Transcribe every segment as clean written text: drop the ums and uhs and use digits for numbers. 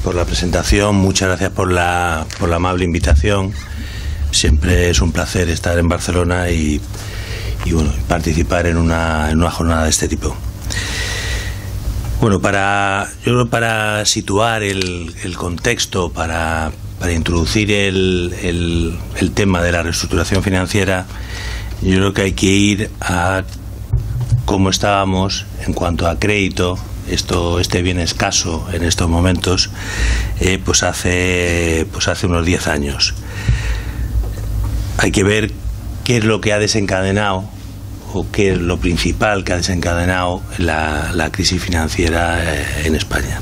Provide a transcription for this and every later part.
por la presentación, muchas gracias por la amable invitación. Siempre es un placer estar en Barcelona y bueno, participar en una jornada de este tipo. Bueno, yo creo para situar el contexto, para introducir el tema de la reestructuración financiera, yo creo que hay que ir a cómo estábamos en cuanto a crédito, este bien escaso en estos momentos, pues hace unos 10 años. Hay que ver qué es lo que ha desencadenado o qué es lo principal que ha desencadenado la crisis financiera en España.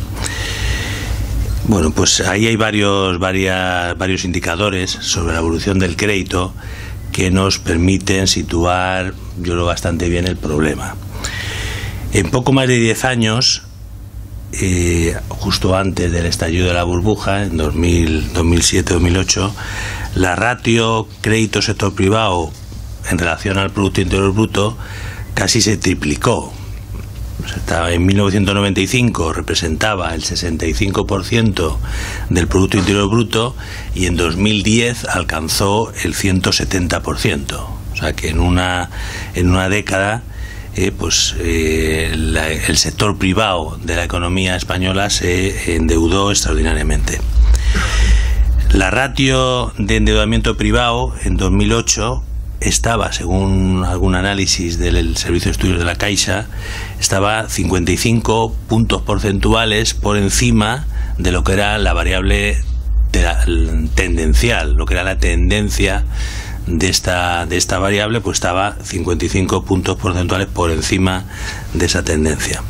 Bueno, pues ahí hay varios indicadores sobre la evolución del crédito que nos permiten situar, yo creo, bastante bien el problema. En poco más de 10 años, justo antes del estallido de la burbuja, en 2007-2008, la ratio crédito sector privado en relación al Producto Interior Bruto casi se triplicó. En 1995 representaba el 65% del Producto Interior Bruto y en 2010 alcanzó el 170%. O sea que en una década el sector privado de la economía española se endeudó extraordinariamente. La ratio de endeudamiento privado en 2008 estaba, según algún análisis del Servicio de Estudios de la Caixa, estaba 55 puntos porcentuales por encima de lo que era la variable tendencial, lo que era la tendencia de esta variable, pues estaba 55 puntos porcentuales por encima de esa tendencia.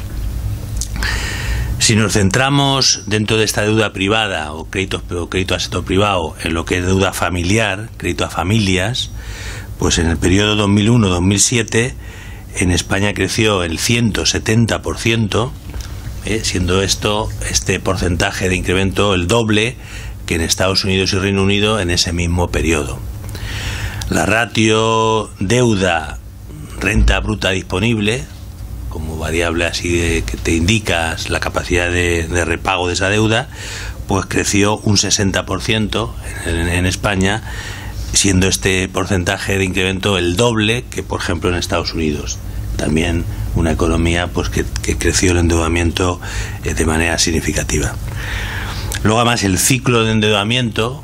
Si nos centramos dentro de esta deuda privada o crédito al sector privado en lo que es deuda familiar, crédito a familias, pues en el periodo 2001-2007 en España creció el 170%, siendo este porcentaje de incremento el doble que en Estados Unidos y Reino Unido en ese mismo periodo. La ratio deuda renta bruta disponible, como variable así que te indicas la capacidad de repago de esa deuda, pues creció un 60% en España, siendo este porcentaje de incremento el doble que, por ejemplo, en Estados Unidos. También una economía pues que creció el endeudamiento de manera significativa. Luego, además, el ciclo de endeudamiento,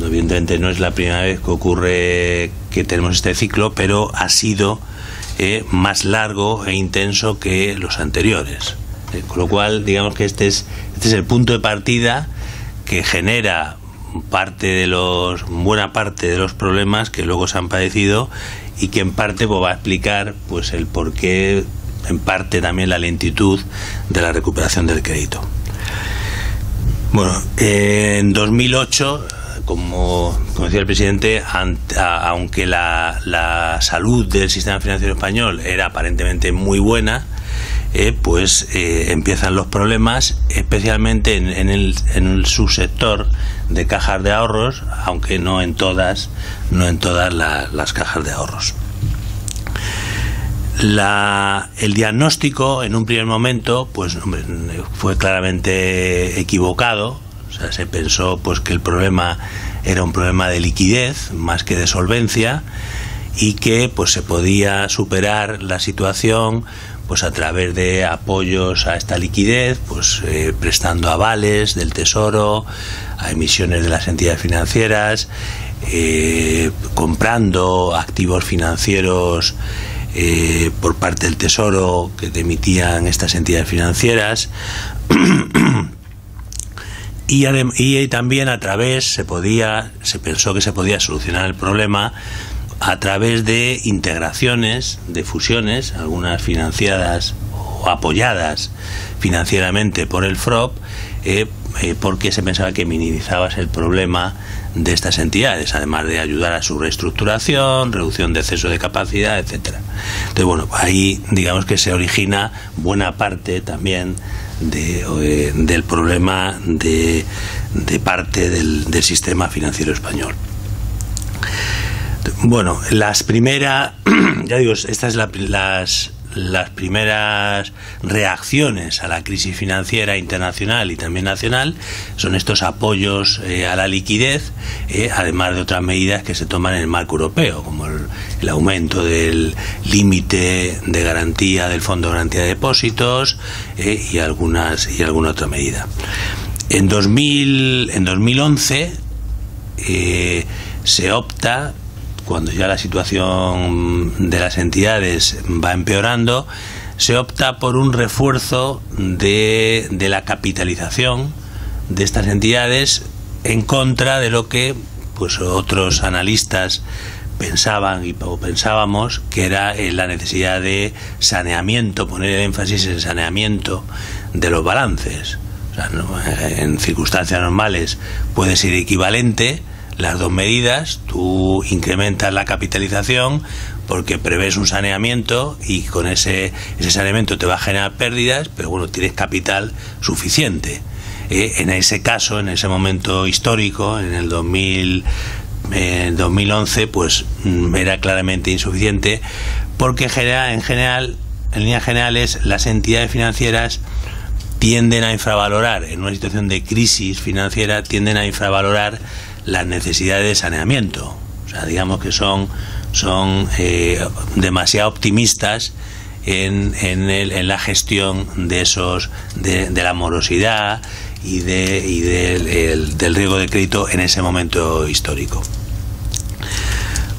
evidentemente no es la primera vez que ocurre que tenemos este ciclo, pero ha sido más largo e intenso que los anteriores. Con lo cual, digamos que este es el punto de partida que genera buena parte de los problemas que luego se han padecido y que en parte va a explicar pues el porqué, en parte también la lentitud de la recuperación del crédito. Bueno, en 2008, como decía el presidente, aunque la salud del sistema financiero español era aparentemente muy buena, empiezan los problemas, especialmente en el subsector de cajas de ahorros, aunque no en todas las cajas de ahorros. El diagnóstico en un primer momento fue claramente equivocado. O sea, se pensó pues que el problema era un problema de liquidez más que de solvencia y que pues se podía superar la situación pues a través de apoyos a esta liquidez, pues prestando avales del Tesoro a emisiones de las entidades financieras, comprando activos financieros por parte del Tesoro que emitían estas entidades financieras. Y también a través se pensó que se podía solucionar el problema a través de integraciones, de fusiones, algunas financiadas o apoyadas financieramente por el FROB, porque se pensaba que minimizabas el problema de estas entidades, además de ayudar a su reestructuración, reducción de exceso de capacidad, etcétera. Entonces, bueno, ahí digamos que se origina buena parte también del problema de parte del sistema financiero español. Bueno, ya digo, esta es las primeras reacciones a la crisis financiera internacional y también nacional son estos apoyos a la liquidez, además de otras medidas que se toman en el marco europeo, como el aumento del límite de garantía del Fondo de Garantía de Depósitos y alguna otra medida. En 2011 se opta, cuando ya la situación de las entidades va empeorando, se opta por un refuerzo de la capitalización de estas entidades, en contra de lo que pues otros analistas pensaban o pensábamos, que era la necesidad de saneamiento, poner el énfasis en saneamiento de los balances. O sea, en circunstancias normales puede ser equivalente las dos medidas. Tú incrementas la capitalización porque prevés un saneamiento y con ese saneamiento te va a generar pérdidas, pero bueno, tienes capital suficiente. En ese caso, en ese momento histórico, en el 2011, pues era claramente insuficiente, porque en líneas generales, las entidades financieras tienden a infravalorar, en una situación de crisis financiera, tienden a infravalorar las necesidades de saneamiento. O sea, digamos que son demasiado optimistas en la gestión de la morosidad y del riesgo de crédito en ese momento histórico.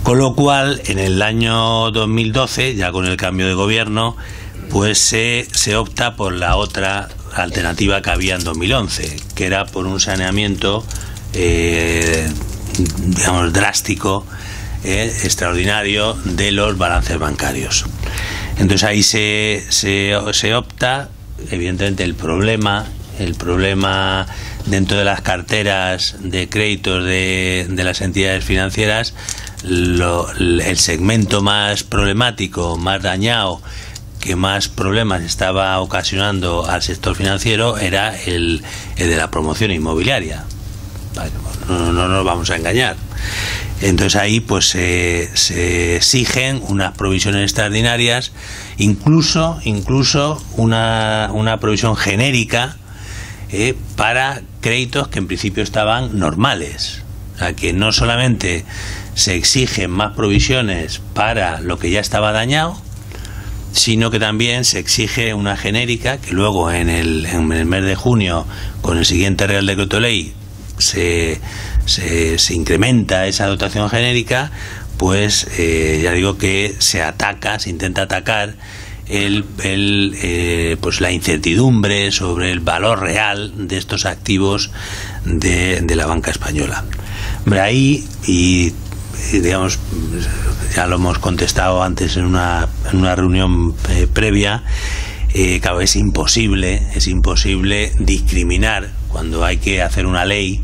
Con lo cual, en el año 2012, ya con el cambio de gobierno, pues se opta por la otra alternativa que había en 2011, que era por un saneamiento digamos drástico, extraordinario de los balances bancarios. Entonces ahí se opta. Evidentemente el problema dentro de las carteras de créditos de las entidades financieras, el segmento más problemático, más dañado, que más problemas estaba ocasionando al sector financiero, era el de la promoción inmobiliaria. No nos vamos a engañar. Entonces ahí pues se exigen unas provisiones extraordinarias, incluso una provisión genérica para créditos que en principio estaban normales. O sea, que no solamente se exigen más provisiones para lo que ya estaba dañado, sino que también se exige una genérica que luego en el mes de junio, con el siguiente Real Decreto Ley, se incrementa esa dotación genérica. Pues ya digo que se intenta atacar pues la incertidumbre sobre el valor real de estos activos de la banca española. Hombre, ahí, y digamos, ya lo hemos contestado antes en una reunión previa, claro, es imposible discriminar cuando hay que hacer una ley,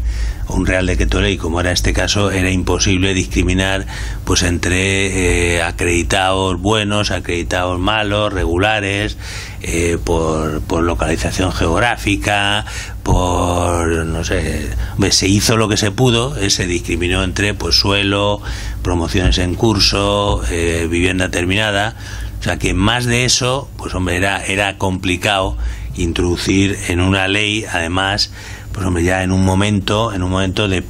un Real Decreto Ley, como era este caso. Era imposible discriminar pues entre acreditados buenos, acreditados malos, regulares, por localización geográfica, no sé. Se hizo lo que se pudo, se discriminó entre pues suelo, promociones en curso, vivienda terminada. O sea que más de eso, pues hombre, era complicado introducir en una ley, además, pues hombre, ya en un momento de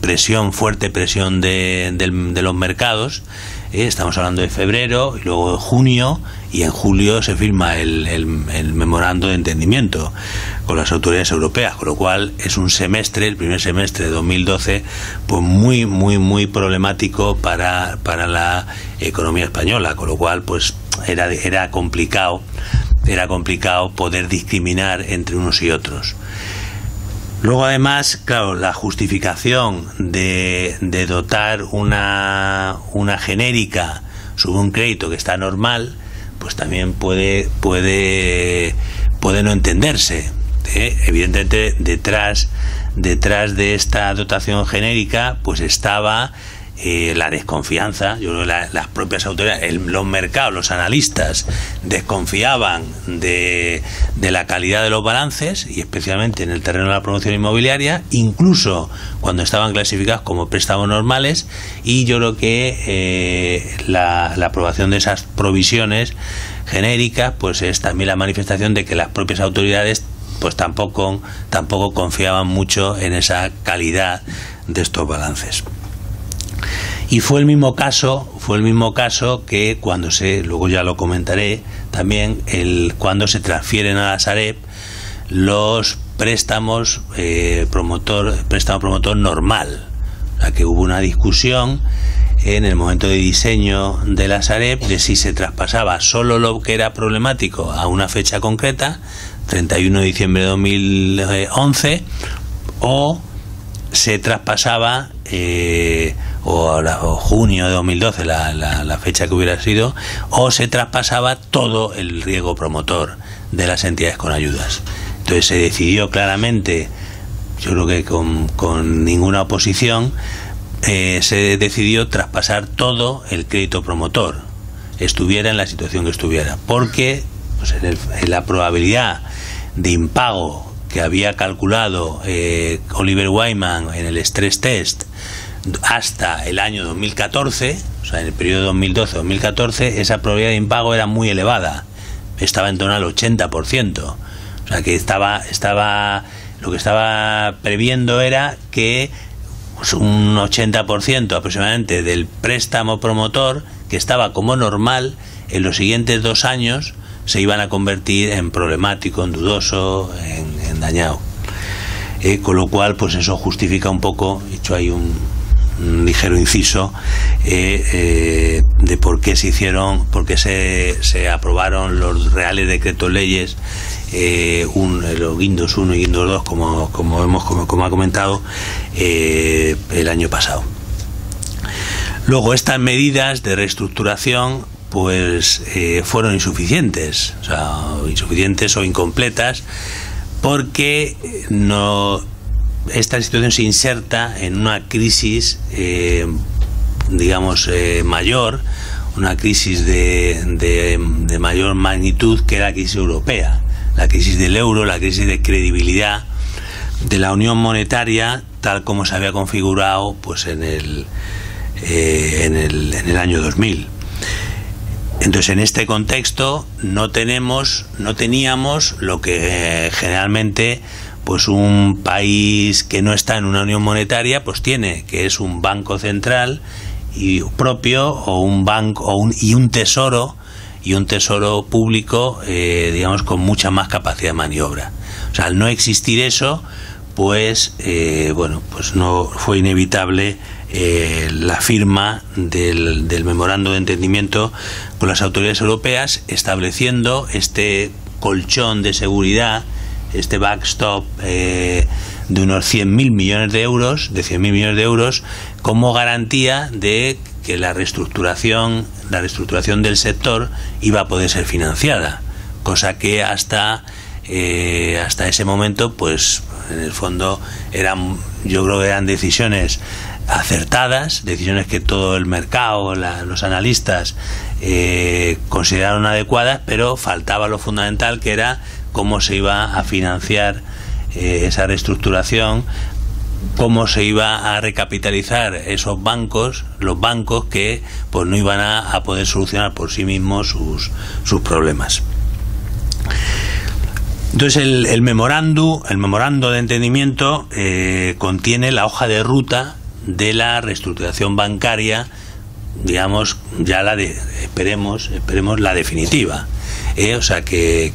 fuerte presión de los mercados. Estamos hablando de febrero, y luego de junio, y en julio se firma el memorando de entendimiento con las autoridades europeas, con lo cual es un semestre, el primer semestre de 2012, pues muy problemático para la economía española, con lo cual pues era complicado poder discriminar entre unos y otros. Luego, además, claro, la justificación de dotar una genérica sobre un crédito que está normal, pues también puede no entenderse. Evidentemente, detrás de esta dotación genérica, pues estaba la desconfianza. Yo creo que las propias autoridades, los mercados, los analistas desconfiaban de la calidad de los balances, y especialmente en el terreno de la promoción inmobiliaria, incluso cuando estaban clasificados como préstamos normales. Y yo creo que la aprobación de esas provisiones genéricas pues es también la manifestación de que las propias autoridades pues tampoco confiaban mucho en esa calidad de estos balances. Y fue el mismo caso que cuando luego ya lo comentaré también, cuando se transfieren a la Sareb los préstamos préstamo promotor normal. O sea, que hubo una discusión en el momento de diseño de la Sareb de si se traspasaba solo lo que era problemático a una fecha concreta, 31 de diciembre de 2011, o se traspasaba o junio de 2012, la fecha que hubiera sido, o se traspasaba todo el riesgo promotor de las entidades con ayudas. Entonces se decidió claramente, yo creo que con ninguna oposición, se decidió traspasar todo el crédito promotor, estuviera en la situación que estuviera, porque pues, en la probabilidad de impago que había calculado Oliver Wyman en el stress test hasta el año 2014, o sea, en el periodo 2012-2014, esa probabilidad de impago era muy elevada, estaba en torno al 80%. O sea, que lo que estaba previendo era que pues, un 80% aproximadamente del préstamo promotor, que estaba como normal, en los siguientes 2 años se iban a convertir en problemático, en dudoso, en dañado. Con lo cual, pues eso justifica un poco, he hecho ahí un ligero inciso, de por qué se aprobaron los reales decretos leyes, los Guindos 1 y Guindos 2, como ha comentado, el año pasado. Luego, estas medidas de reestructuración pues fueron insuficientes, o incompletas, porque esta situación se inserta en una crisis mayor, una crisis de mayor magnitud, que era la crisis europea, la crisis del euro, la crisis de credibilidad de la unión monetaria tal como se había configurado pues en el año 2000. Entonces, en este contexto no teníamos lo que generalmente pues un país que no está en una unión monetaria pues tiene, que es un banco central y propio, o un banco y un tesoro público, con mucha más capacidad de maniobra. O sea, al no existir eso, pues no fue inevitable la firma del memorando de entendimiento con las autoridades europeas, estableciendo este colchón de seguridad, este backstop de unos 100.000 millones de euros, como garantía de que la reestructuración del sector iba a poder ser financiada, cosa que hasta ese momento, pues en el fondo yo creo que eran decisiones acertadas, decisiones que todo el mercado, los analistas consideraron adecuadas, pero faltaba lo fundamental, que era cómo se iba a financiar esa reestructuración, cómo se iba a recapitalizar los bancos que pues no iban a poder solucionar por sí mismos sus problemas. Entonces el memorando de entendimiento contiene la hoja de ruta de la reestructuración bancaria, esperemos la definitiva. O sea que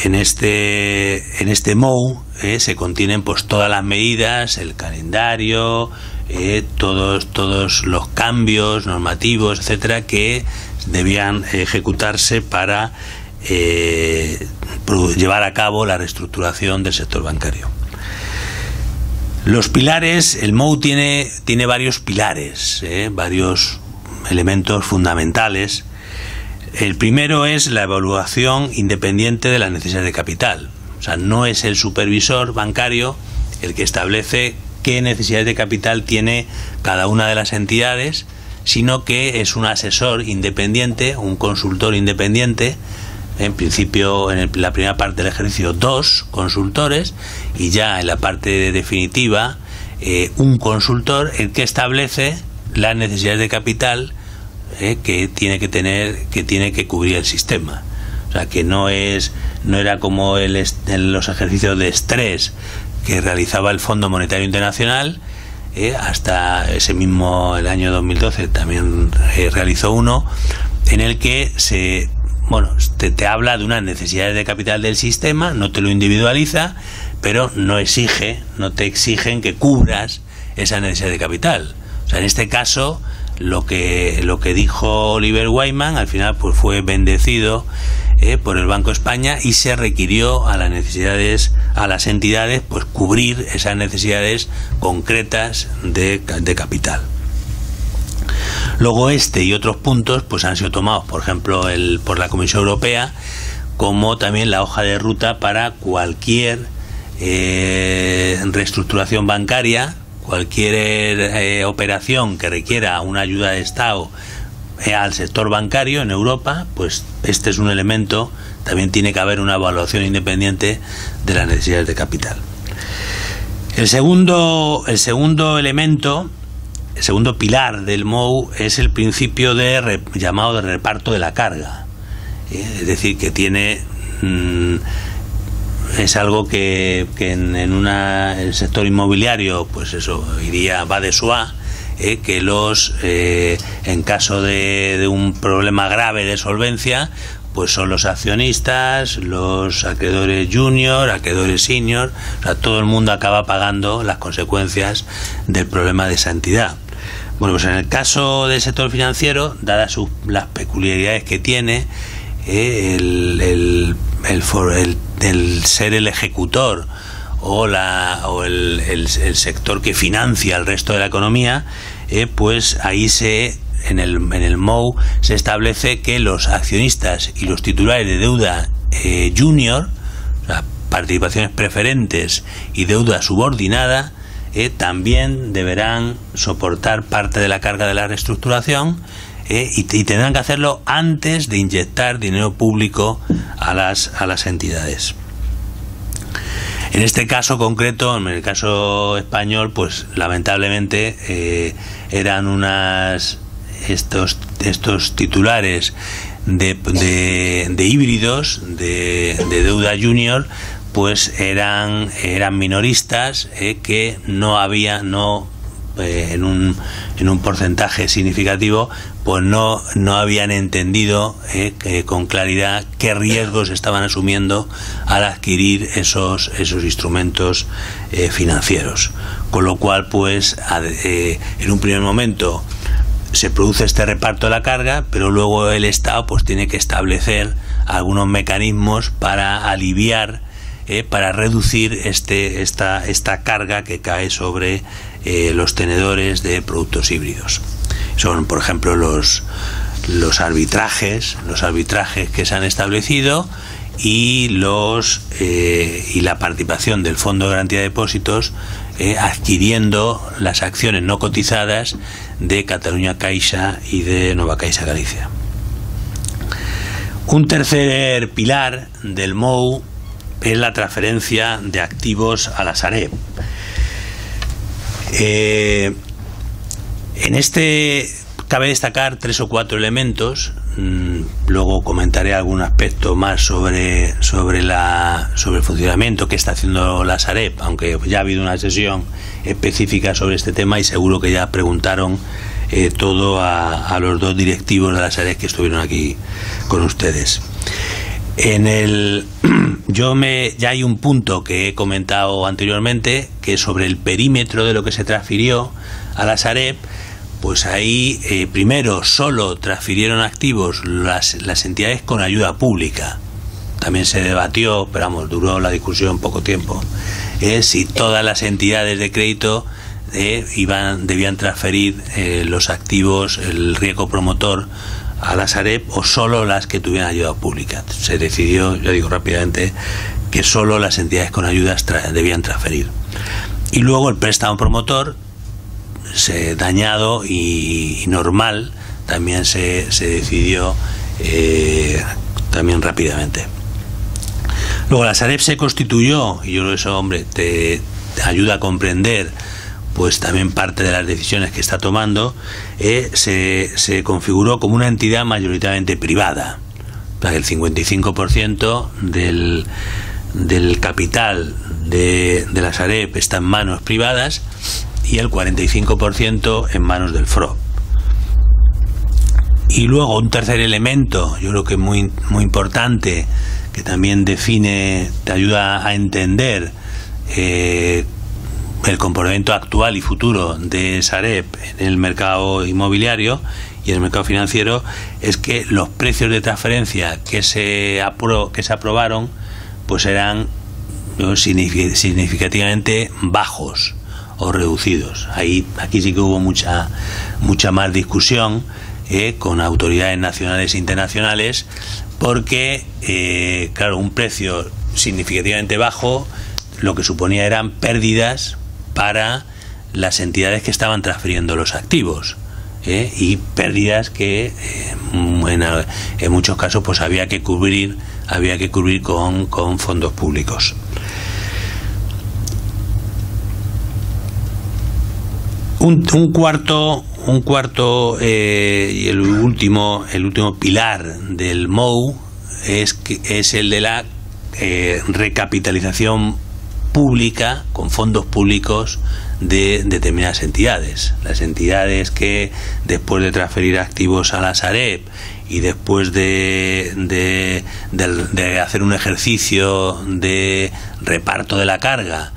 en este MOU se contienen pues todas las medidas, el calendario, todos los cambios normativos, etcétera, que debían ejecutarse para llevar a cabo la reestructuración del sector bancario. Los pilares, el MOU tiene varios pilares, varios elementos fundamentales. El primero es la evaluación independiente de las necesidades de capital. O sea, no es el supervisor bancario el que establece qué necesidades de capital tiene cada una de las entidades, sino que es un asesor independiente, un consultor independiente. En principio, en la primera parte del ejercicio, 2 consultores, y ya en la parte definitiva, un consultor, el que establece las necesidades de capital que tiene que tener, que tiene que cubrir el sistema. O sea, que no era como en los ejercicios de estrés que realizaba el Fondo Monetario Internacional. Hasta ese mismo, el año 2012, también realizó uno en el que te habla de unas necesidades de capital del sistema, no te lo individualiza, pero no te exigen que cubras esa necesidad de capital. O sea, en este caso, lo que dijo Oliver Wyman al final pues fue bendecido por el Banco de España, y se requirió a las entidades pues cubrir esas necesidades concretas de capital. Luego y otros puntos pues han sido tomados, por ejemplo, por la Comisión Europea, como también la hoja de ruta para cualquier reestructuración bancaria, cualquier operación que requiera una ayuda de Estado al sector bancario en Europa. Pues este es un elemento. También tiene que haber una evaluación independiente de las necesidades de capital. El segundo elemento, el segundo pilar del MOU es el principio llamado de reparto de la carga. Es decir, que tiene es algo que en el sector inmobiliario pues eso va de suá, que en caso de un problema grave de solvencia pues son los accionistas, los acreedores junior, acreedores senior, o sea, todo el mundo acaba pagando las consecuencias del problema de esa entidad. Bueno, pues en el caso del sector financiero, dadas las peculiaridades que tiene, el ser el ejecutor o el sector que financia el resto de la economía, pues ahí en el MOU se establece que los accionistas y los titulares de deuda junior, o sea, participaciones preferentes y deuda subordinada, también deberán soportar parte de la carga de la reestructuración, y tendrán que hacerlo antes de inyectar dinero público a las entidades. En este caso concreto, en el caso español, pues lamentablemente eran estos titulares de híbridos de deuda junior, pues eran minoristas, que en un porcentaje significativo pues no habían entendido con claridad qué riesgos estaban asumiendo al adquirir esos instrumentos financieros, con lo cual pues en un primer momento se produce este reparto de la carga, pero luego el Estado pues tiene que establecer algunos mecanismos para aliviar, para reducir esta carga que cae sobre los tenedores de productos híbridos. Son, por ejemplo, los arbitrajes que se han establecido, y la participación del Fondo de Garantía de Depósitos adquiriendo las acciones no cotizadas de Catalunya Caixa y de Nova Caixa Galicia. Un tercer pilar del MOU es la transferencia de activos a la Sareb. En este cabe destacar 3 o 4 elementos. Luego comentaré algún aspecto más sobre el funcionamiento que está haciendo la Sareb, aunque ya ha habido una sesión específica sobre este tema y seguro que ya preguntaron todo a los 2 directivos de la Sareb que estuvieron aquí con ustedes. Ya hay un punto que he comentado anteriormente, que es sobre el perímetro de lo que se transfirió a la Sareb. Pues ahí primero solo transfirieron activos las entidades con ayuda pública. También se debatió, pero duró la discusión poco tiempo, si todas las entidades de crédito debían transferir los activos, el riesgo promotor, a la Sareb, o solo las que tuvieran ayuda pública. Se decidió, yo digo rápidamente, que solo las entidades con ayudas debían transferir. Y luego el préstamo promotor, dañado y normal, también se decidió también rápidamente. Luego la Sareb se constituyó, y yo creo que eso, hombre, te ayuda a comprender pues también parte de las decisiones que está tomando. Se configuró como una entidad mayoritariamente privada. El 55% del capital de la Sareb está en manos privadas y el 45% en manos del FROB. Y luego un tercer elemento, yo creo que muy importante, que también te ayuda a entender el comportamiento actual y futuro de Sareb en el mercado inmobiliario y en el mercado financiero, es que los precios de transferencia que se aprobaron pues eran significativamente bajos o reducidos. Aquí sí que hubo mucha más discusión con autoridades nacionales e internacionales, porque claro, un precio significativamente bajo lo que suponía eran pérdidas para las entidades que estaban transfiriendo los activos, y pérdidas que en muchos casos pues había que cubrir con fondos públicos. Un cuarto y el último pilar del MOU es el de la recapitalización pública con fondos públicos de determinadas entidades. Las entidades que, después de transferir activos a la Sareb y después de hacer un ejercicio de reparto de la carga,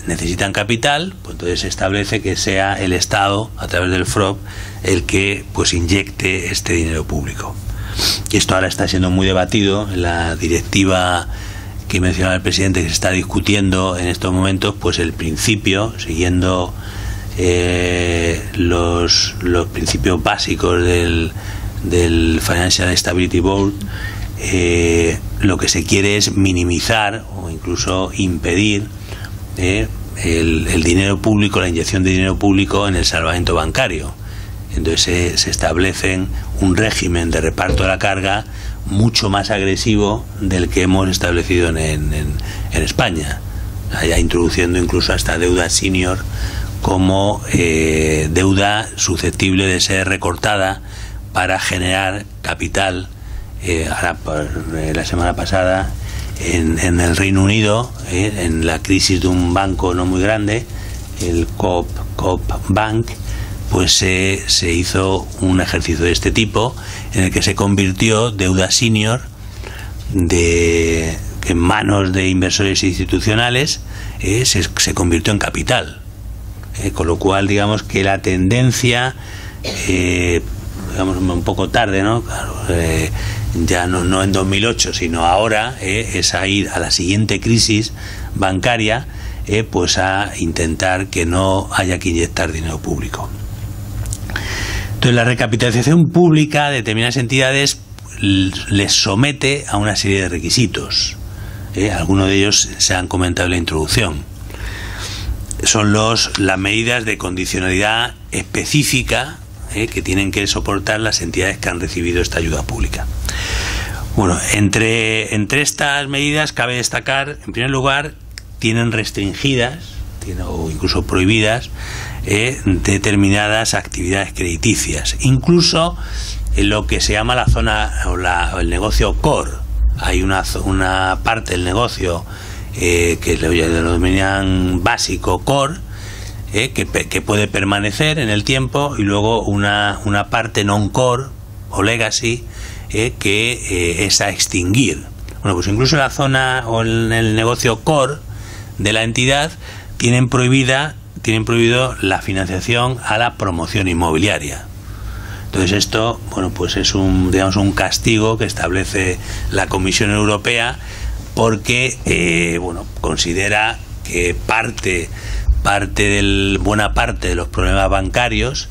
necesitan capital, pues entonces se establece que sea el Estado, a través del FROB, el que pues inyecte este dinero público. Y esto ahora está siendo muy debatido en la directiva que mencionaba el presidente, que se está discutiendo en estos momentos, pues el principio, siguiendo los principios básicos del Financial Stability Board, lo que se quiere es minimizar o incluso impedir el dinero público, la inyección de dinero público en el salvamento bancario. Entonces se establecen un régimen de reparto de la carga mucho más agresivo del que hemos establecido en España, ya introduciendo incluso hasta deuda senior como deuda susceptible de ser recortada para generar capital. Ahora, la semana pasada en el Reino Unido, en la crisis de un banco no muy grande, el Coop Bank, pues se hizo un ejercicio de este tipo en el que se convirtió deuda senior en manos de inversores institucionales, se convirtió en capital, con lo cual digamos que la tendencia, digamos un poco tarde, ¿no? Claro, ya no en 2008 sino ahora, es a ir a la siguiente crisis bancaria, pues a intentar que no haya que inyectar dinero público. Entonces, la recapitalización pública de determinadas entidades les somete a una serie de requisitos. Algunos de ellos se han comentado en la introducción. Son las medidas de condicionalidad específica que tienen que soportar las entidades que han recibido esta ayuda pública. Bueno, entre estas medidas cabe destacar, en primer lugar, tienen restringidas o incluso prohibidas determinadas actividades crediticias, incluso en lo que se llama la zona o el negocio core. Hay una parte del negocio que lo denominan básico, core, que puede permanecer en el tiempo, y luego una parte non-core o legacy, que es a extinguir. Bueno, pues incluso en la zona o en el negocio core de la entidad tienen prohibido la financiación a la promoción inmobiliaria. Entonces esto, bueno, pues es un castigo que establece la Comisión Europea, porque considera que buena parte de los problemas bancarios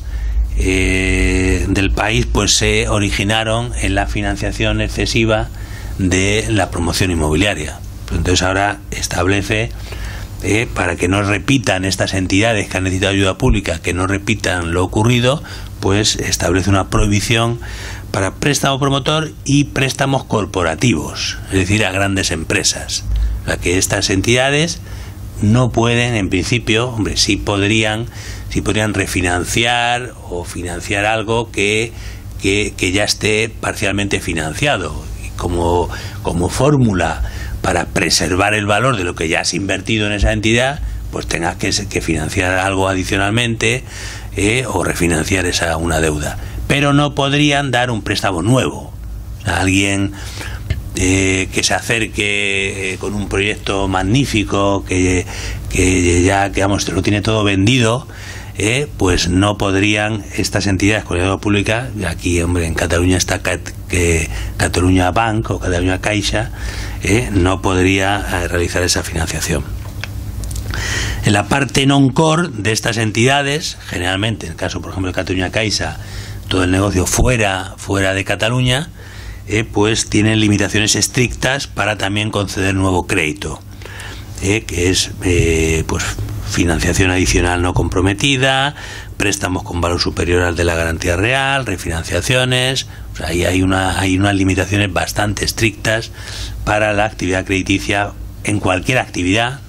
del país pues se originaron en la financiación excesiva de la promoción inmobiliaria. Entonces ahora establece para que no repitan estas entidades que han necesitado ayuda pública, que no repitan lo ocurrido, pues establece una prohibición para préstamo promotor y préstamos corporativos, es decir, a grandes empresas. O sea, que estas entidades no pueden, en principio, hombre, sí podrían refinanciar o financiar algo que ya esté parcialmente financiado. Y como fórmula para preservar el valor de lo que ya has invertido en esa entidad, pues tengas que financiar algo adicionalmente o refinanciar una deuda. Pero no podrían dar un préstamo nuevo. O sea, alguien que se acerque con un proyecto magnífico, que ya, vamos, lo tiene todo vendido, pues no podrían estas entidades con ayuda pública. Aquí, hombre, en Cataluña está Catalunya Bank o Catalunya Caixa, no podría realizar esa financiación. En la parte non-core de estas entidades, generalmente, en el caso, por ejemplo, de Catalunya Caixa, todo el negocio fuera de Cataluña, pues tienen limitaciones estrictas para también conceder nuevo crédito, que es pues financiación adicional no comprometida, préstamos con valor superior al de la garantía real, refinanciaciones. O sea, ahí hay unas limitaciones bastante estrictas para la actividad crediticia en cualquier actividad,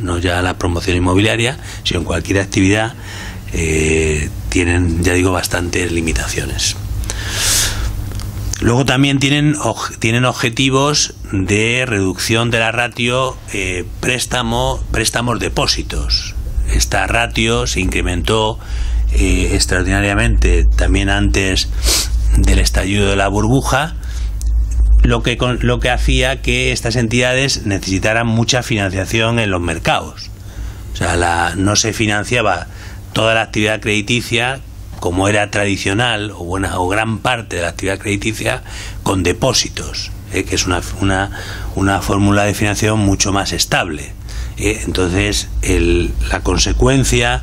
no ya la promoción inmobiliaria, sino en cualquier actividad. Tienen, ya digo, bastantes limitaciones. Luego también tienen objetivos de reducción de la ratio préstamos-depósitos. Esta ratio se incrementó extraordinariamente también antes del estallido de la burbuja, lo que hacía que estas entidades necesitaran mucha financiación en los mercados. O sea, no se financiaba toda la actividad crediticia como era tradicional, o gran parte de la actividad crediticia, con depósitos, que es una fórmula de financiación mucho más estable. Entonces, la consecuencia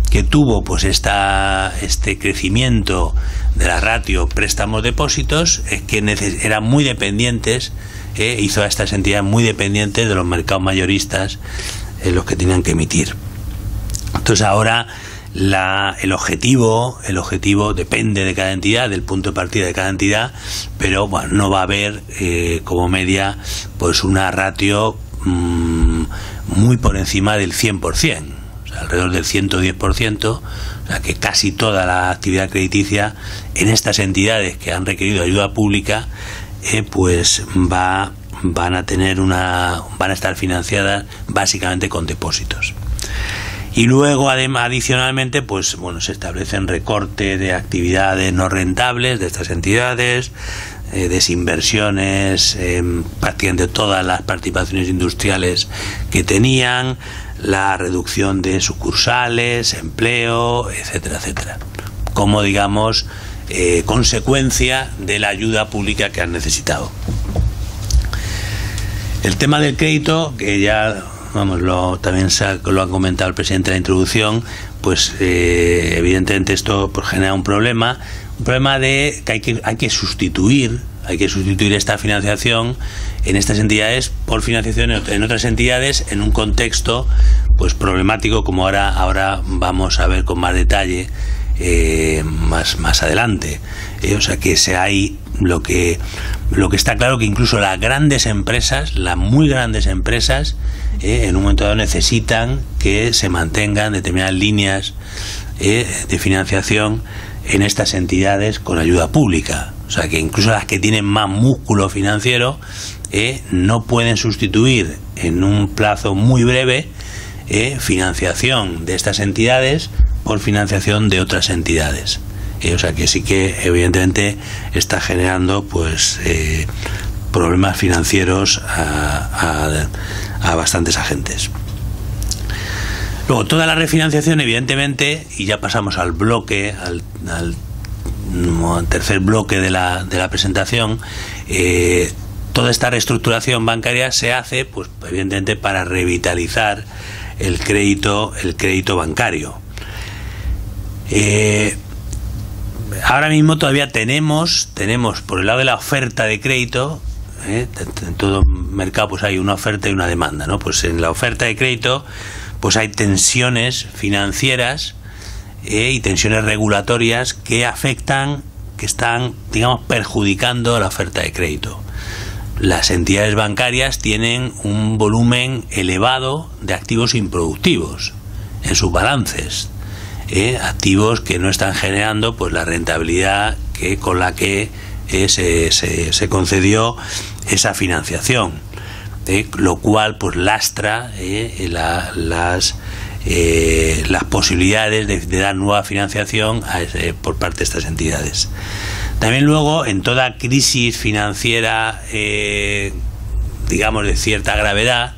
que tuvo pues este crecimiento de la ratio préstamos-depósitos es que eran muy dependientes, hizo a estas entidades muy dependientes de los mercados mayoristas en los que tenían que emitir. Entonces ahora el objetivo depende de cada entidad, del punto de partida de cada entidad, pero bueno, no va a haber como media pues una ratio muy por encima del 100%, o sea, alrededor del 110%, o sea, que casi toda la actividad crediticia en estas entidades que han requerido ayuda pública pues van a estar financiadas básicamente con depósitos. Y luego, adicionalmente, pues bueno, se establecen recorte de actividades no rentables de estas entidades, desinversiones en prácticamente todas las participaciones industriales que tenían, la reducción de sucursales, empleo, etcétera, etcétera, como, digamos, consecuencia de la ayuda pública que han necesitado. El tema del crédito, que ya también lo ha comentado el presidente en la introducción, pues evidentemente esto pues, genera un problema de que hay que sustituir esta financiación en estas entidades por financiación en otras entidades en un contexto pues problemático, como ahora vamos a ver con más detalle más adelante. O sea que lo que está claro, que incluso las grandes empresas, las muy grandes empresas, en un momento dado necesitan que se mantengan determinadas líneas de financiación en estas entidades con ayuda pública. O sea que incluso las que tienen más músculo financiero no pueden sustituir en un plazo muy breve financiación de estas entidades por financiación de otras entidades. O sea que sí que evidentemente está generando pues problemas financieros a bastantes agentes. Luego, toda la refinanciación, evidentemente, y ya pasamos al tercer bloque de la presentación, toda esta reestructuración bancaria se hace pues evidentemente para revitalizar el crédito bancario. Ahora mismo todavía tenemos por el lado de la oferta de crédito En todo mercado pues hay una oferta y una demanda, ¿no? Pues en la oferta de crédito pues hay tensiones financieras y tensiones regulatorias que afectan, que están, digamos, perjudicando la oferta de crédito. Las entidades bancarias tienen un volumen elevado de activos improductivos en sus balances, activos que no están generando pues la rentabilidad con la que se concedió esa financiación, lo cual pues lastra las posibilidades de dar nueva financiación por parte de estas entidades. También luego, en toda crisis financiera, digamos, de cierta gravedad,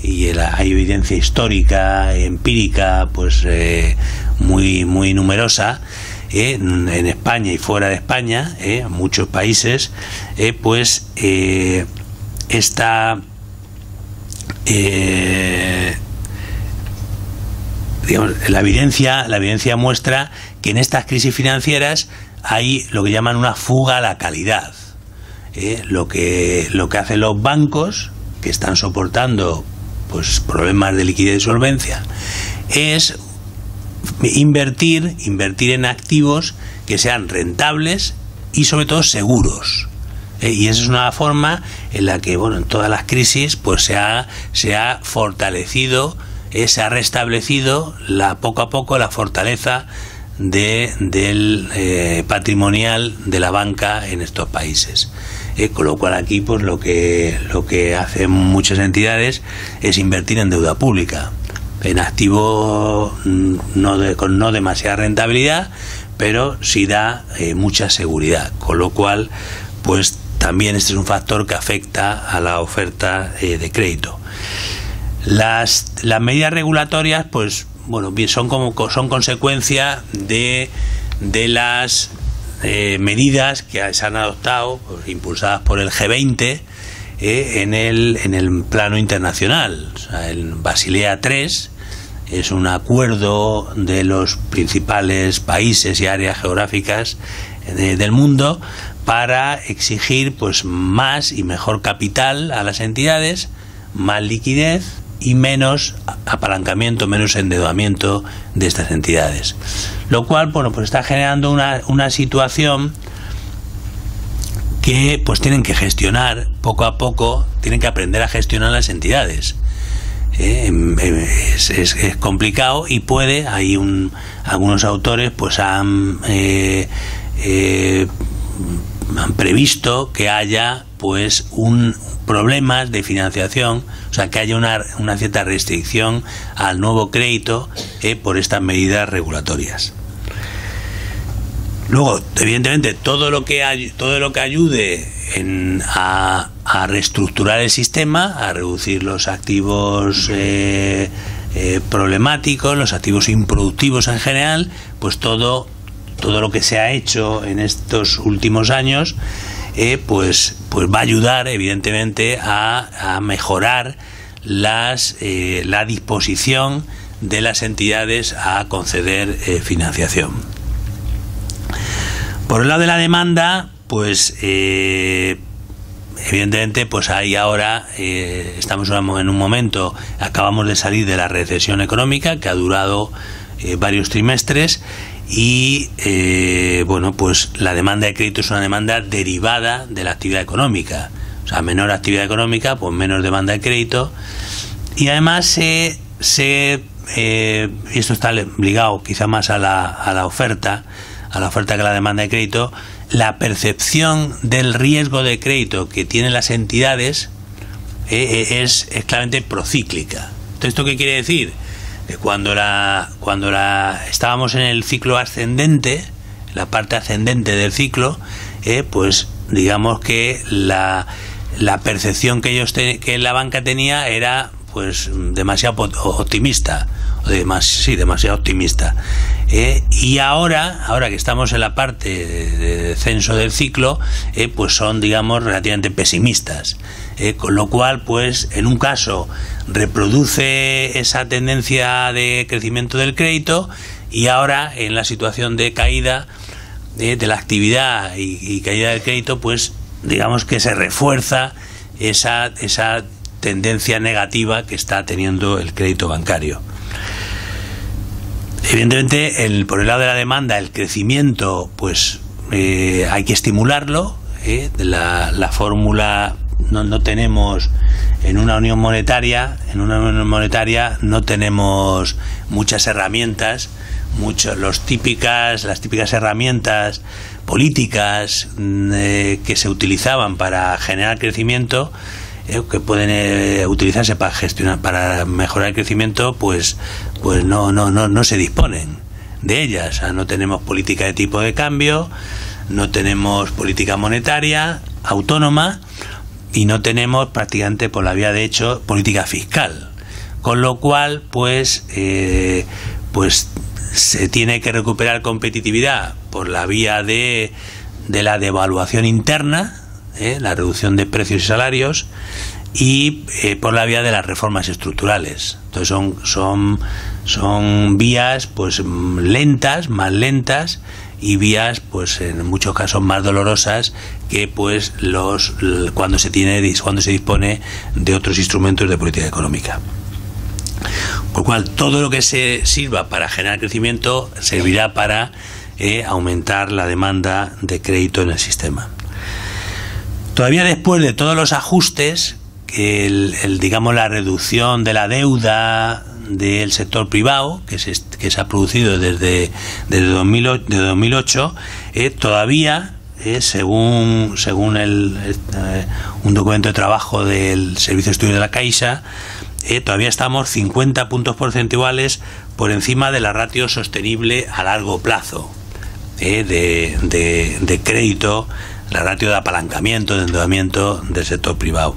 y hay evidencia histórica, empírica, pues muy numerosa, en España y fuera de España, en muchos países, pues digamos, la evidencia muestra que en estas crisis financieras hay lo que llaman una fuga a la calidad. Lo que hacen los bancos, que están soportando pues problemas de liquidez y solvencia, es invertir en activos que sean rentables y sobre todo seguros. Y esa es una forma en la que, bueno, en todas las crisis pues se ha fortalecido, se ha restablecido poco a poco la fortaleza del patrimonial de la banca en estos países. Con lo cual aquí pues lo que hacen muchas entidades es invertir en deuda pública, en activos con no demasiada rentabilidad, pero sí da mucha seguridad, con lo cual pues también este es un factor que afecta a la oferta de crédito. Las medidas regulatorias pues bueno, son consecuencia de las medidas que se han adoptado, pues, impulsadas por el G20 en el plano internacional. O sea, el Basilea III es un acuerdo de los principales países y áreas geográficas del mundo para exigir pues más y mejor capital a las entidades, más liquidez y menos apalancamiento, menos endeudamiento de estas entidades, lo cual, bueno, pues está generando una situación que pues tienen que gestionar poco a poco, tienen que aprender a gestionar las entidades. Es complicado y algunos autores pues han previsto que haya pues problemas de financiación, o sea, que haya una cierta restricción al nuevo crédito por estas medidas regulatorias. Luego, evidentemente, todo lo que ayude a reestructurar el sistema, a reducir los activos problemáticos, los activos improductivos en general, pues todo lo que se ha hecho en estos últimos años pues va a ayudar evidentemente a mejorar la disposición de las entidades a conceder financiación. Por el lado de la demanda, pues evidentemente pues ahí ahora estamos en un momento, acabamos de salir de la recesión económica que ha durado varios trimestres. Y bueno, pues la demanda de crédito es una demanda derivada de la actividad económica. O sea, menor actividad económica, pues menos demanda de crédito. Y además y esto está ligado quizá más a la oferta que a la demanda de crédito. La percepción del riesgo de crédito que tienen las entidades es claramente procíclica. Entonces, ¿esto qué quiere decir? Cuando estábamos en el ciclo ascendente, la parte ascendente del ciclo, pues digamos que la percepción que la banca tenía era pues demasiado optimista, demasiado optimista. Y ahora que estamos en la parte de descenso del ciclo, pues son, digamos, relativamente pesimistas. Con lo cual, pues, en un caso reproduce esa tendencia de crecimiento del crédito y ahora, en la situación de caída de la actividad y caída del crédito, pues, digamos que se refuerza esa tendencia negativa que está teniendo el crédito bancario. Evidentemente, por el lado de la demanda, el crecimiento, pues hay que estimularlo. La fórmula no tenemos en una unión monetaria. En una unión monetaria no tenemos muchas herramientas, las típicas herramientas políticas que se utilizaban para generar crecimiento, que pueden utilizarse para mejorar el crecimiento, pues no se disponen de ellas. O sea, no tenemos política de tipo de cambio, no tenemos política monetaria autónoma y no tenemos prácticamente, por la vía de hecho, política fiscal, con lo cual pues se tiene que recuperar competitividad por la vía de la devaluación interna, la reducción de precios y salarios, y por la vía de las reformas estructurales. Entonces son vías pues más lentas y vías pues en muchos casos más dolorosas que pues cuando se dispone de otros instrumentos de política económica. Por lo cual, todo lo que se sirva para generar crecimiento servirá para aumentar la demanda de crédito en el sistema. Todavía después de todos los ajustes, digamos la reducción de la deuda del sector privado que se ha producido desde 2008, todavía según un documento de trabajo del Servicio de Estudios de la Caixa, todavía estamos 50 puntos porcentuales por encima de la ratio sostenible a largo plazo de crédito, la ratio de apalancamiento, de endeudamiento del sector privado.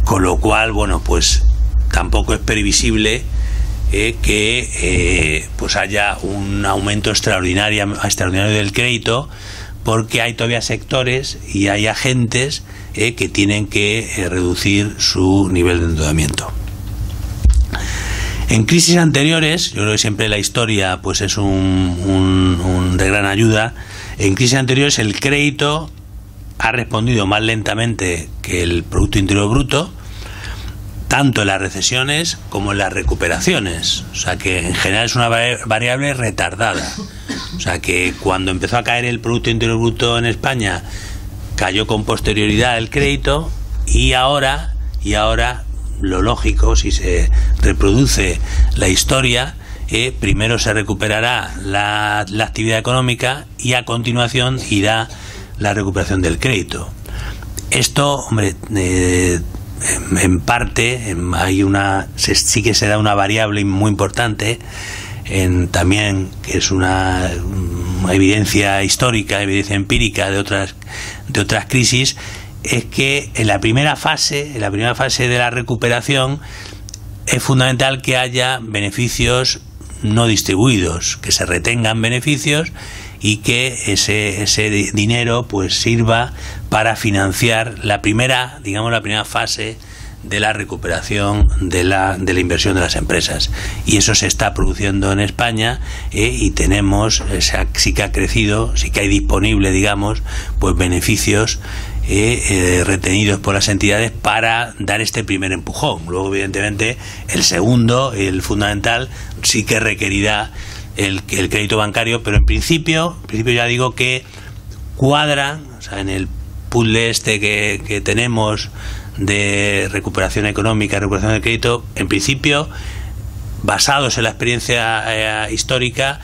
Con lo cual, bueno, pues tampoco es previsible que pues haya un aumento extraordinario del crédito, porque hay todavía sectores y hay agentes que tienen que reducir su nivel de endeudamiento. En crisis anteriores, yo creo que siempre la historia pues es de gran ayuda. En crisis anteriores el crédito ha respondido más lentamente que el Producto Interior Bruto, tanto en las recesiones como en las recuperaciones. O sea que en general es una variable retardada. O sea que cuando empezó a caer el Producto Interior Bruto en España, cayó con posterioridad el crédito, y ahora lo lógico, si se reproduce la historia, primero se recuperará la actividad económica y a continuación irá la recuperación del crédito. Esto, hombre, en parte sí que se da una variable muy importante también, que es una evidencia histórica, evidencia empírica de otras crisis, es que en la primera fase de la recuperación es fundamental que haya beneficios no distribuidos, que se retengan beneficios y que ese dinero pues sirva para financiar la primera fase de la recuperación de la inversión de las empresas. Y eso se está produciendo en España, y tenemos, sí que ha crecido, sí que hay disponible, digamos, pues beneficios retenidos por las entidades para dar este primer empujón. Luego, evidentemente, el segundo, el fundamental, sí que requerirá el crédito bancario, pero en principio ya digo que cuadra, o sea, en el puzzle que tenemos de recuperación económica, recuperación del crédito, en principio, basados en la experiencia histórica,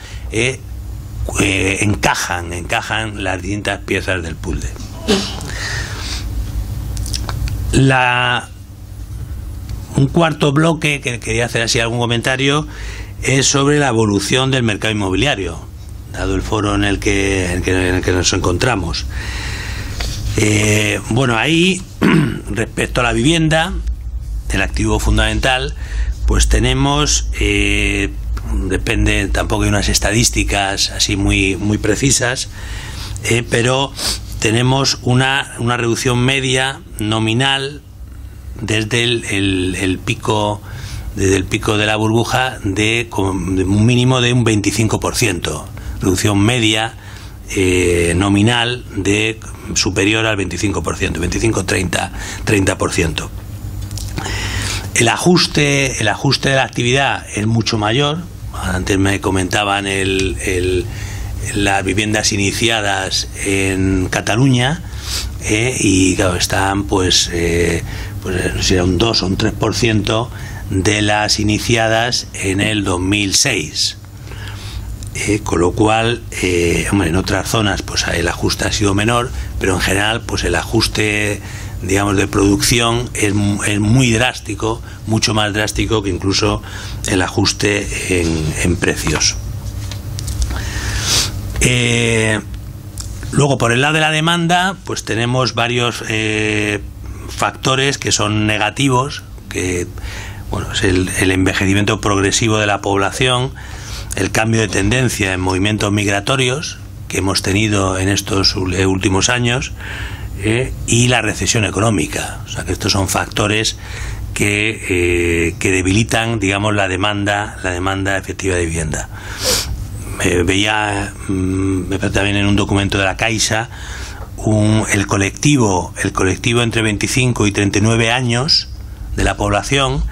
encajan las distintas piezas del puzzle. Un cuarto bloque que quería hacer así algún comentario es sobre la evolución del mercado inmobiliario, dado el foro en el que nos encontramos. Bueno, ahí, respecto a la vivienda, el activo fundamental, pues tenemos, depende, tampoco hay unas estadísticas así muy precisas, pero tenemos una reducción media nominal desde el pico de la burbuja de un mínimo de un 25%, reducción media nominal de superior al 25%, 25-30%. El ajuste de la actividad es mucho mayor. Antes me comentaban las viviendas iniciadas en Cataluña, y claro, están pues será un 2 o un 3% de las iniciadas en el 2006. Con lo cual, hombre, en otras zonas pues el ajuste ha sido menor, pero en general pues el ajuste, digamos, de producción es muy drástico, mucho más drástico que incluso el ajuste en precios. Luego, por el lado de la demanda, pues tenemos varios factores que son negativos, que bueno, es el envejecimiento progresivo de la población, el cambio de tendencia en movimientos migratorios que hemos tenido en estos últimos años, y la recesión económica. O sea que estos son factores que debilitan, digamos, la demanda efectiva de vivienda. Veía también en un documento de la Caixa el colectivo entre 25 y 39 años de la población,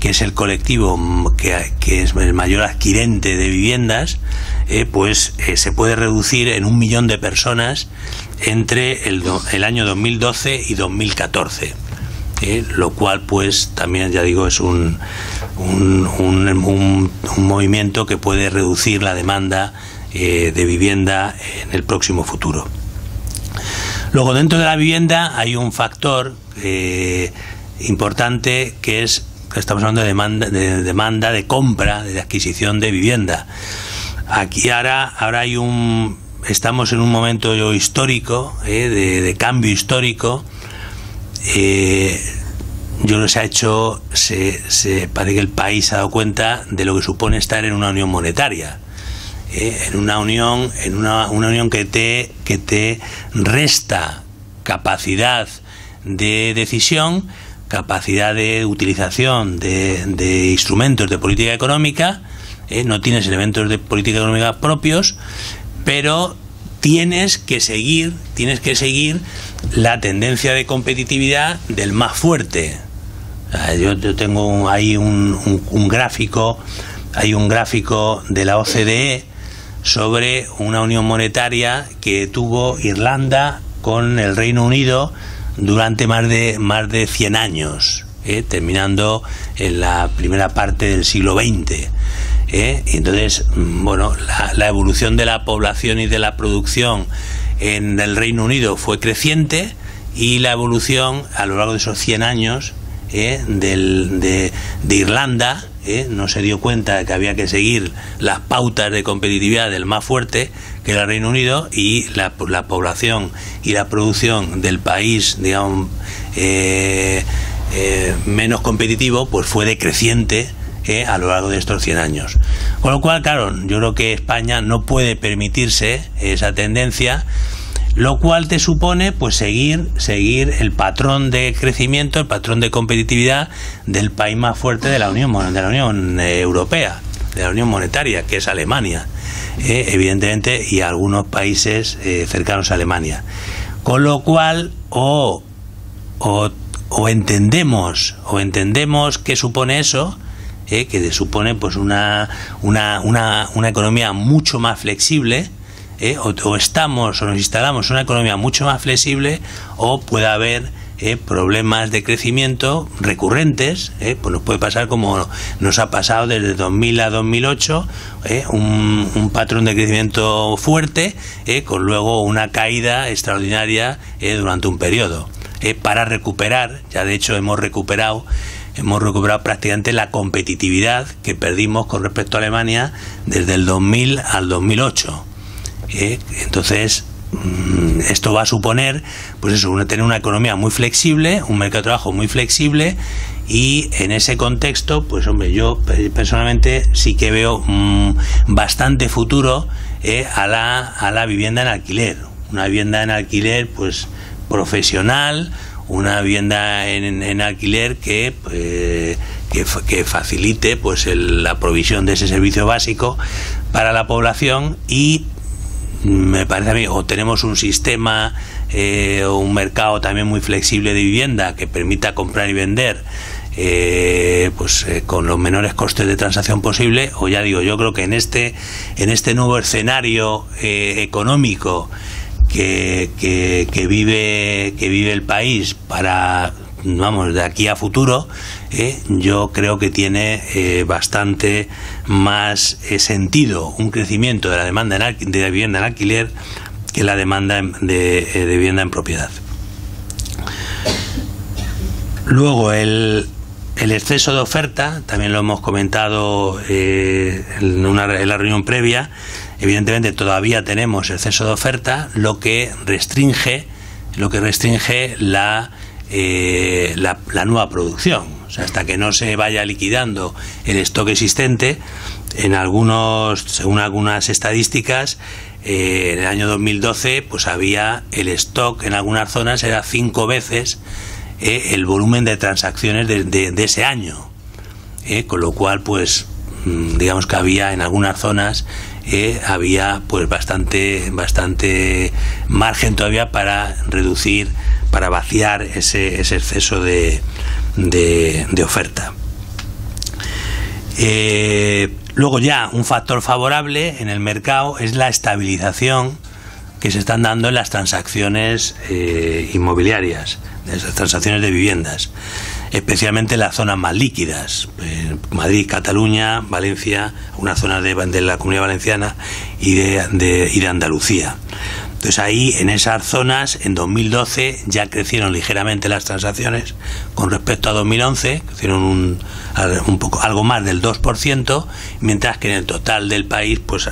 que es el colectivo que es el mayor adquirente de viviendas, se puede reducir en 1 millón de personas entre el año 2012 y 2014. Lo cual pues también, ya digo, es un movimiento que puede reducir la demanda de vivienda en el próximo futuro. Luego, dentro de la vivienda hay un factor importante, que estamos hablando de demanda de compra, de adquisición de vivienda. Aquí ahora estamos en un momento histórico, de cambio histórico. Yo les parece que el país se ha dado cuenta de lo que supone estar en una unión monetaria, en una unión que te resta capacidad de decisión, capacidad de utilización de instrumentos de política económica. No tienes elementos de política económica propios, pero tienes que seguir la tendencia de competitividad del más fuerte. Yo tengo ahí un gráfico de la OCDE sobre una unión monetaria que tuvo Irlanda con el Reino Unido durante más de 100 años, terminando en la primera parte del siglo XX. Entonces, bueno, la evolución de la población y de la producción en el Reino Unido fue creciente, y la evolución a lo largo de esos 100 años de Irlanda no se dio cuenta de que había que seguir las pautas de competitividad del más fuerte, que era el Reino Unido, y la población y la producción del país, digamos, menos competitivo, pues fue decreciente a lo largo de estos 100 años. Con lo cual, claro, yo creo que España no puede permitirse esa tendencia, lo cual te supone pues seguir el patrón de crecimiento, el patrón de competitividad del país más fuerte de la Unión Europea, de la Unión Monetaria, que es Alemania, evidentemente, y algunos países cercanos a Alemania. Con lo cual, o entendemos qué supone eso, que supone pues una economía mucho más flexible, o nos instalamos en una economía mucho más flexible, o puede haber problemas de crecimiento recurrentes. Pues nos puede pasar como nos ha pasado desde 2000 a 2008, un patrón de crecimiento fuerte, con luego una caída extraordinaria durante un periodo, para recuperar. Ya de hecho hemos recuperado prácticamente la competitividad que perdimos con respecto a Alemania desde el 2000 al 2008. Entonces, esto va a suponer, pues eso, tener una economía muy flexible, un mercado de trabajo muy flexible, y en ese contexto, pues hombre, yo personalmente sí que veo bastante futuro a la vivienda en alquiler. Una vivienda en alquiler, pues, profesional, una vivienda en alquiler que facilite pues la provisión de ese servicio básico para la población, y me parece a mí, o tenemos un sistema o un mercado también muy flexible de vivienda que permita comprar y vender con los menores costes de transacción posible, o ya digo, yo creo que en este nuevo escenario económico que vive el país para, vamos, de aquí a futuro, yo creo que tiene bastante más sentido un crecimiento de la demanda de vivienda en alquiler que la demanda de vivienda en propiedad. Luego el exceso de oferta, también lo hemos comentado en la reunión previa. Evidentemente todavía tenemos exceso de oferta, lo que restringe la nueva producción. O sea, hasta que no se vaya liquidando el stock existente, según algunas estadísticas, en el año 2012 pues había el stock en algunas zonas era 5 veces el volumen de transacciones de ese año, con lo cual pues digamos que había en algunas zonas había pues bastante margen todavía para reducir, para vaciar ese exceso de oferta. Luego ya un factor favorable en el mercado es la estabilización que se están dando en las transacciones inmobiliarias, en las transacciones de viviendas, especialmente en las zonas más líquidas, Madrid, Cataluña, Valencia, unas zonas de la Comunidad Valenciana y de Andalucía. Entonces ahí, en esas zonas, en 2012 ya crecieron ligeramente las transacciones con respecto a 2011, crecieron algo más del 2%, mientras que en el total del país pues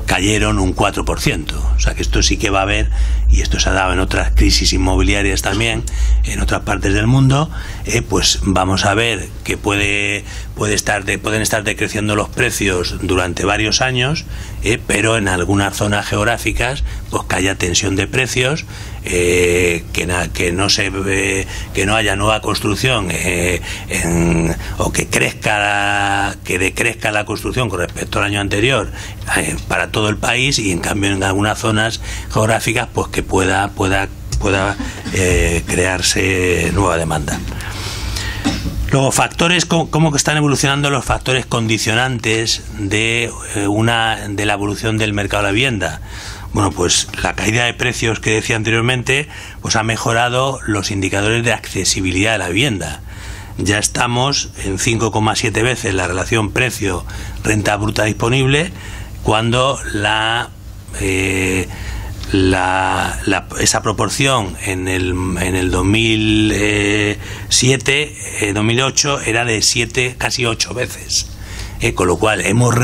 cayeron un 4%. O sea que esto sí que va a haber, y esto se ha dado en otras crisis inmobiliarias también, en otras partes del mundo, pues vamos a ver que pueden estar decreciendo los precios durante varios años, pero en algunas zonas geográficas pues que haya tensión de precios, que no haya nueva construcción, o que decrezca la construcción con respecto al año anterior para todo el país, y en cambio en algunas zonas geográficas pues que pueda crearse nueva demanda. Luego, factores, ¿cómo que están evolucionando los factores condicionantes de la evolución del mercado de la vivienda? Bueno, pues la caída de precios que decía anteriormente pues ha mejorado los indicadores de accesibilidad de la vivienda. Ya estamos en 5,7 veces la relación precio-renta bruta disponible, cuando esa proporción en el 2008 era de casi 8 veces, con lo cual hemos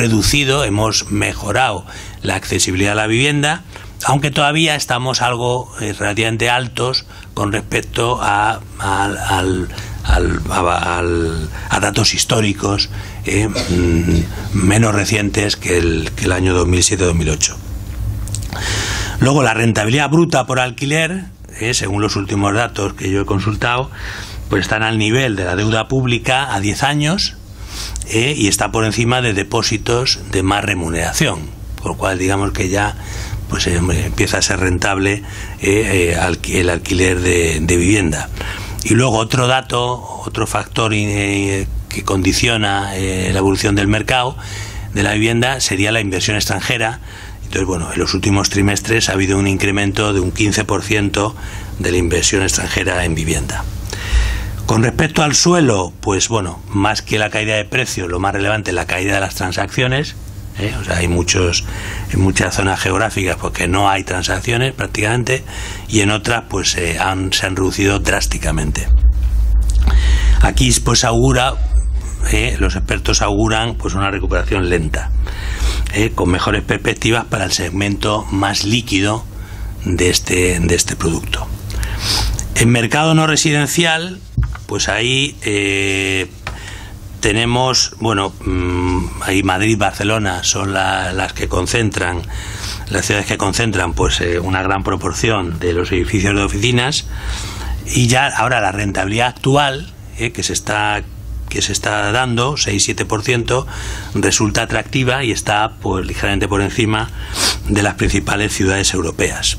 mejorado la accesibilidad a la vivienda, aunque todavía estamos algo relativamente altos con respecto a datos históricos menos recientes que el año 2007-2008. Luego, la rentabilidad bruta por alquiler, según los últimos datos que yo he consultado, pues están al nivel de la deuda pública a 10 años y está por encima de depósitos de más remuneración, por lo cual digamos que ya pues empieza a ser rentable el alquiler de vivienda. Y luego otro factor que condiciona la evolución del mercado de la vivienda sería la inversión extranjera. Entonces, bueno, en los últimos trimestres ha habido un incremento de un 15% de la inversión extranjera en vivienda. Con respecto al suelo, pues bueno, más que la caída de precios, lo más relevante es la caída de las transacciones. O sea, hay en muchas zonas geográficas porque no hay transacciones prácticamente, y en otras pues se han reducido drásticamente. Aquí pues los expertos auguran pues una recuperación lenta, con mejores perspectivas para el segmento más líquido de este producto. En mercado no residencial, pues ahí tenemos, ahí Madrid y Barcelona son las ciudades que concentran pues una gran proporción de los edificios de oficinas, y ya ahora la rentabilidad actual que que se está dando, 6-7%, resulta atractiva y está pues ligeramente por encima de las principales ciudades europeas.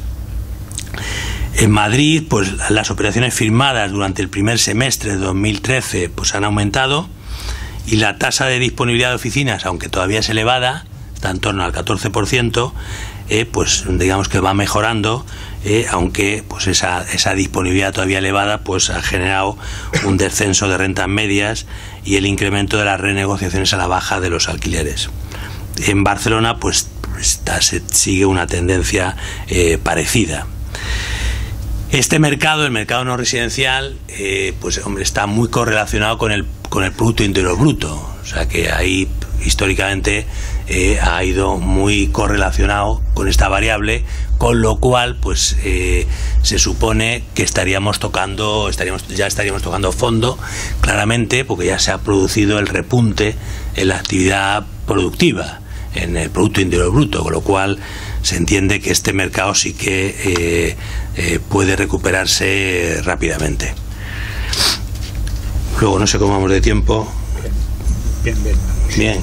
En Madrid, pues las operaciones firmadas durante el primer semestre de 2013 pues han aumentado, y la tasa de disponibilidad de oficinas, aunque todavía es elevada, está en torno al 14%, pues digamos que va mejorando, aunque pues esa disponibilidad todavía elevada pues ha generado un descenso de rentas medias y el incremento de las renegociaciones a la baja de los alquileres. En Barcelona pues se sigue una tendencia parecida. Este mercado, el mercado no residencial, pues hombre, está muy correlacionado con el Producto Interior Bruto, o sea que ahí históricamente ha ido muy correlacionado con esta variable, con lo cual pues se supone que ya estaríamos tocando fondo claramente, porque ya se ha producido el repunte en la actividad productiva, en el Producto Interior Bruto, con lo cual se entiende que este mercado sí que puede recuperarse rápidamente. Luego no sé cómo vamos de tiempo. Bien.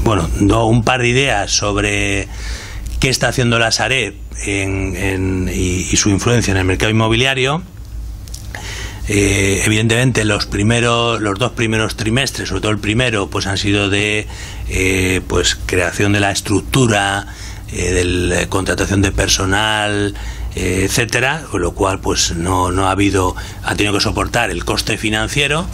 Bueno, un par de ideas sobre qué está haciendo la Sareb y su influencia en el mercado inmobiliario. Evidentemente los dos primeros trimestres, sobre todo el primero, pues han sido de pues creación de la estructura, de contratación de personal, etcétera, con lo cual pues ha tenido que soportar el coste financiero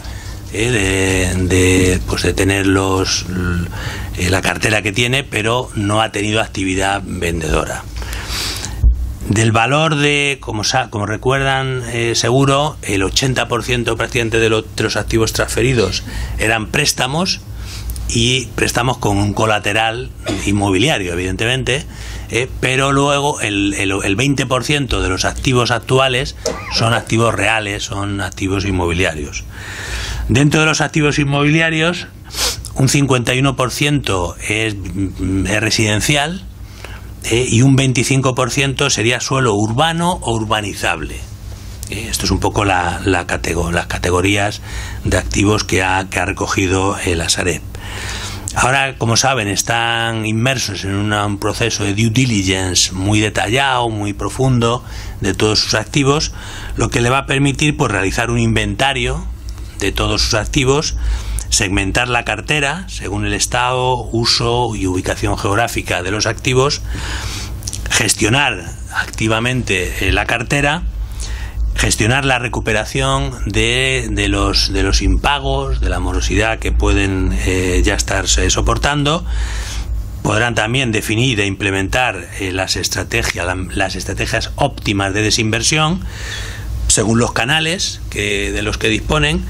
de tener la cartera que tiene, pero no ha tenido actividad vendedora. Del valor como recuerdan seguro, el 80% prácticamente de los activos transferidos eran préstamos, y préstamos con un colateral inmobiliario, evidentemente, pero luego el 20% de los activos actuales son activos reales, son activos inmobiliarios. Dentro de los activos inmobiliarios, un 51% es residencial, y un 25% sería suelo urbano o urbanizable. Esto es un poco las categorías de activos que ha recogido la Sareb. Ahora, como saben, están inmersos en un proceso de due diligence muy detallado, muy profundo de todos sus activos, lo que le va a permitir pues realizar un inventario de todos sus activos, segmentar la cartera según el estado, uso y ubicación geográfica de los activos, gestionar activamente la cartera, gestionar la recuperación de los impagos, de la morosidad que pueden ya estarse soportando. Podrán también definir e implementar las estrategias óptimas de desinversión según los canales de los que disponen,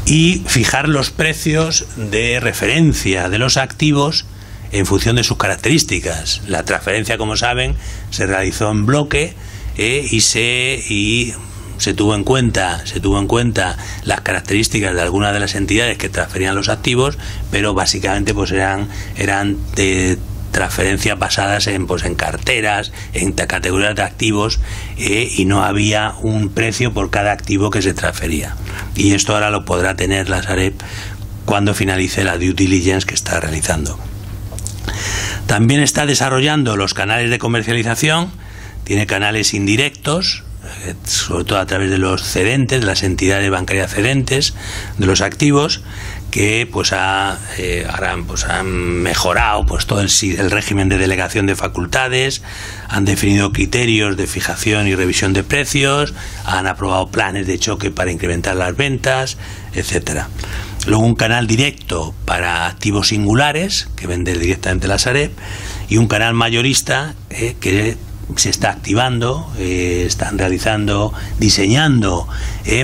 y fijar los precios de referencia de los activos en función de sus características. La transferencia, como saben, se realizó en bloque, y se tuvo en cuenta las características de algunas de las entidades que transferían los activos, pero básicamente pues eran de transferencias basadas en carteras, en categorías de activos, y no había un precio por cada activo que se transfería. Y esto ahora lo podrá tener la Sareb cuando finalice la due diligence que está realizando. También está desarrollando los canales de comercialización. Tiene canales indirectos, sobre todo a través de los cedentes, de las entidades bancarias cedentes de los activos, que pues han mejorado pues todo el régimen de delegación de facultades, han definido criterios de fijación y revisión de precios, han aprobado planes de choque para incrementar las ventas, etcétera. Luego un canal directo para activos singulares, que vende directamente la Sareb, y un canal mayorista que se está activando, están diseñando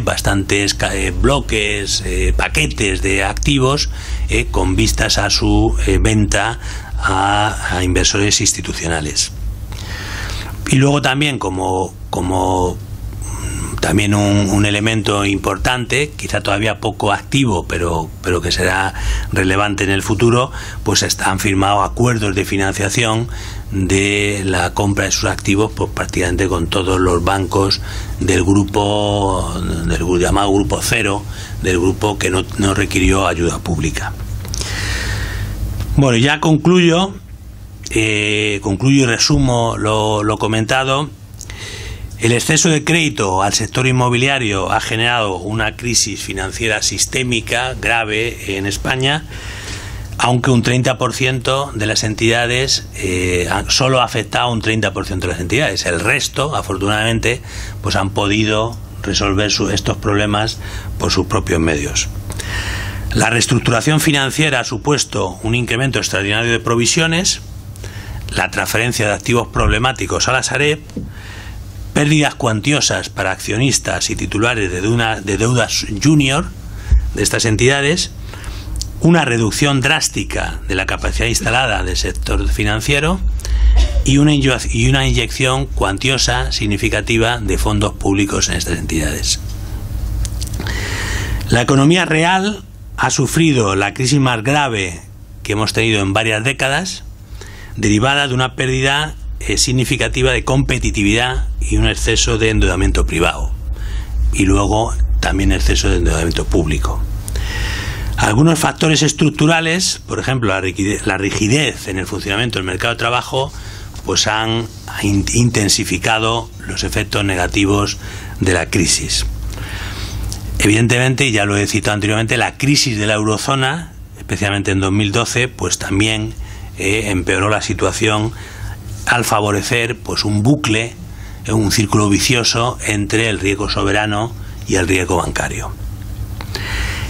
bastantes bloques, paquetes de activos con vistas a su venta a inversores institucionales. Y luego también como También un elemento importante, quizá todavía poco activo, pero que será relevante en el futuro, pues han firmado acuerdos de financiación de la compra de sus activos, pues prácticamente con todos los bancos del grupo, del llamado Grupo Cero, del grupo que no requirió ayuda pública. Bueno, ya concluyo y resumo lo comentado. El exceso de crédito al sector inmobiliario ha generado una crisis financiera sistémica grave en España, aunque un 30% de las entidades, solo ha afectado a un 30% de las entidades. El resto, afortunadamente, pues han podido resolver estos problemas por sus propios medios. La reestructuración financiera ha supuesto un incremento extraordinario de provisiones, la transferencia de activos problemáticos a la Sareb, pérdidas cuantiosas para accionistas y titulares de deudas junior de estas entidades, una reducción drástica de la capacidad instalada del sector financiero y una inyección cuantiosa significativa de fondos públicos en estas entidades. La economía real ha sufrido la crisis más grave que hemos tenido en varias décadas, derivada de una pérdida significativa de competitividad y un exceso de endeudamiento privado, y luego también exceso de endeudamiento público. Algunos factores estructurales, por ejemplo la rigidez en el funcionamiento del mercado de trabajo, pues han intensificado los efectos negativos de la crisis. Evidentemente, ya lo he citado anteriormente, la crisis de la eurozona, especialmente en 2012, pues también empeoró la situación al favorecer pues un bucle, un círculo vicioso entre el riesgo soberano y el riesgo bancario.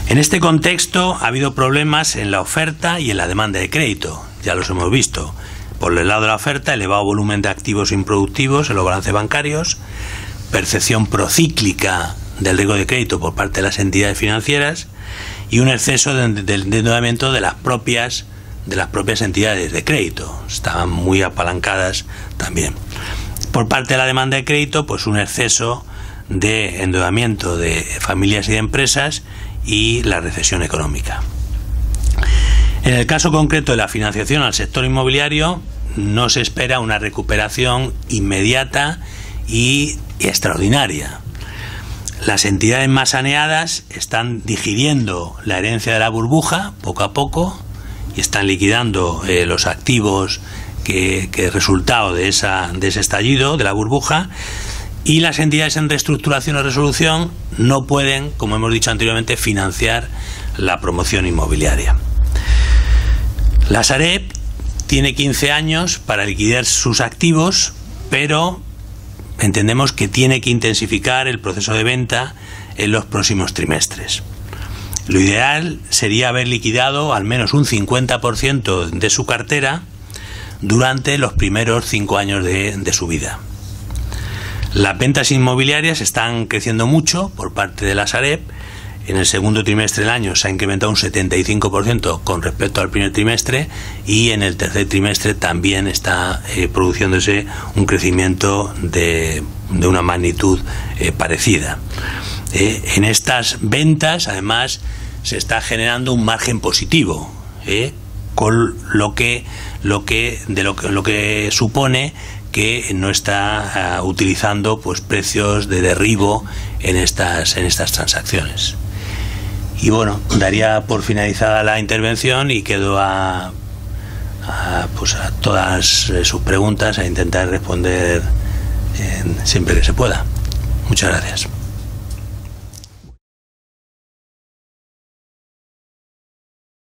En este contexto ha habido problemas en la oferta y en la demanda de crédito, ya los hemos visto. Por el lado de la oferta, elevado volumen de activos improductivos en los balances bancarios, percepción procíclica del riesgo de crédito por parte de las entidades financieras y un exceso de endeudamiento de las propias entidades de crédito. Estaban muy apalancadas también. Por parte de la demanda de crédito, pues un exceso de endeudamiento de familias y de empresas y la recesión económica. En el caso concreto de la financiación al sector inmobiliario, no se espera una recuperación inmediata y extraordinaria. Las entidades más saneadas están digiriendo la herencia de la burbuja poco a poco y están liquidando los activos que resultado de ese estallido de la burbuja, y las entidades en reestructuración o resolución no pueden, como hemos dicho anteriormente, financiar la promoción inmobiliaria. La Sareb tiene 15 años para liquidar sus activos, pero entendemos que tiene que intensificar el proceso de venta en los próximos trimestres. Lo ideal sería haber liquidado al menos un 50% de su cartera durante los primeros 5 años de su vida. Las ventas inmobiliarias están creciendo mucho por parte de la Sareb. En el segundo trimestre del año se ha incrementado un 75% con respecto al primer trimestre, y en el tercer trimestre también está produciéndose un crecimiento de una magnitud parecida. En estas ventas, además, se está generando un margen positivo, con lo que supone que no está utilizando pues precios de derribo en estas transacciones. Y bueno, daría por finalizada la intervención y quedo a todas sus preguntas, a intentar responder siempre que se pueda. Muchas gracias.